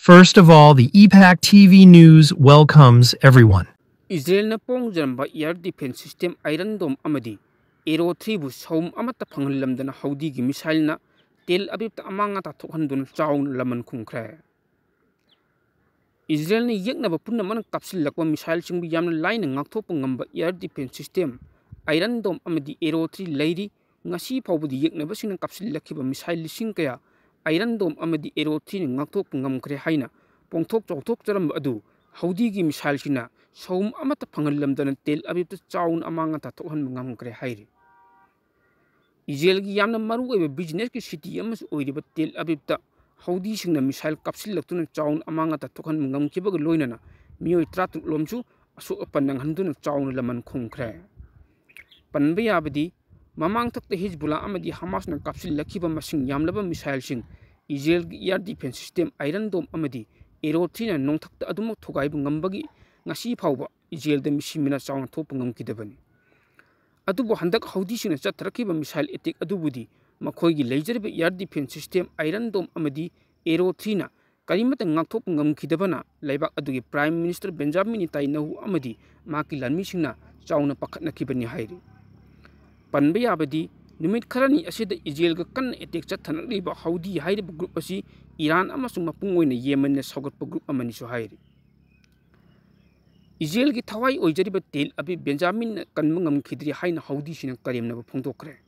First of all, the EPAC TV News welcomes everyone. Israel na pongjaramba air defense system Iron Dome amadi Aero 3 bu saum amata phangalamdana haudi gi missile na Tel Aviv ta amanga ta thokhandun chaun laman khungkhra. Israel ni yeknaba punna man kapsil lakwa missile singbi yamna line ngakthop ngamba air defense system Iron Dome amadi Aero 3 leiri ngasi phawbudi yeknaba sing kapsil lakhiba missile lising kaya Iron Dome amadi Aero 3 ngakthop ngamkhre haina pongthok chawthok charam adu haudi gi missile sina saum amata phangalamdana Tel Aviv ta chaun amanga ta thokhan ngamkhre hairi. Israel gi yamna maru ebe business ki city amas oiriba Tel Aviv ta haudi singna missile kapsil laktuna chaun amanga ta thokhan ngamkhiba ga loinana mioi tratuk lomchu asu panang handuna chaun laman khungkhre. Panbe yabadi mamang thakta Hezbollah amadi Hamas na kapsil lakhiba masing yamlaba missile sing Israel gi air defense system Iron Dome amadi Aero 3 na nongthakta adumok thogaibu ngambagi ngasi phawba Israel da misimina chaun thop ngamkidabani. Adubo handak haudi sina chatrakiba missile attack adubudi makhoigi leijariba air defense system Iron Dome amadi Aero 3 na karimata ngakthop ngamkidabana laibak adugi Prime Minister Benjamin Netanyahu amadi maki lanmi singna chauna pakhatnakibani hairi. Panbe yabadi numit kharani asida Israel ga kan attack chathanakliba haudi hairiba group asi Iran amasung mapung oina Yemen na saugatpa group amani so hairi. Israel ki thawai oijariba Tel Aviv Benjamin kanma ngamkhidri haina haudi sina karimnaba phongdokre.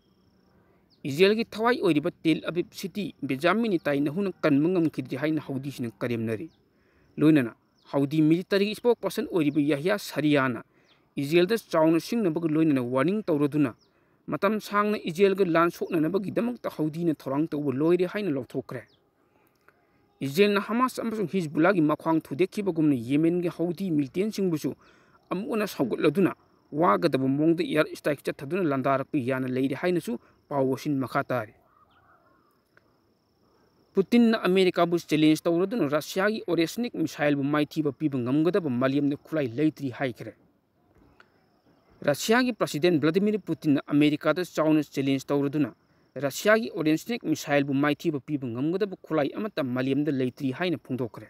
Israel ki thawai oiriba Tel Aviv city Benjamin Netanyahu na kanma ngamkhidri haina haudi sina karimnari. Loinana haudi military spokesperson oiriba Yahya Sariana Israel da chauna singnaba ga loinana warning tawraduna matam sangna Israel ga lan soknanabagi damakta haudi na thorang tawba loire haina lawthokre. Israel na Hamas amasung Hezbollah gi makhwang thudekibagumna Yemen gi haudi militant singbusu amuna sawgatladuna wagadaba mongda air strike chathaduna landarakpi yana leiri hainasu pawosin makhatari. Putin na America bu challenge tawraduna Russia gi Oresnik missile bu maithiba piba ngamgadaba maliam na khulai leitri haikre. Russia gi President Vladimir Putin na America da chauna challenge tawraduna Russia gi Oresnik missile bu maithiba piba ngamgadaba khulai amata maliam da leitri haina phongdokre.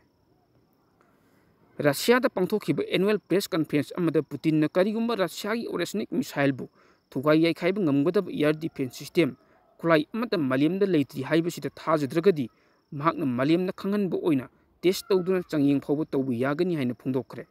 Russia da pangthokhiba annual press conference amada Putin na karigumba Russia gi Oresnik missile bu thugai yai khaiba ngamgadaba air defense system khulai amata maliam da leitri haiba sida thajadragadi mahakna maliam na khanganba oina test tawduna changyeng phawba tawbu yagani haina phongdokre.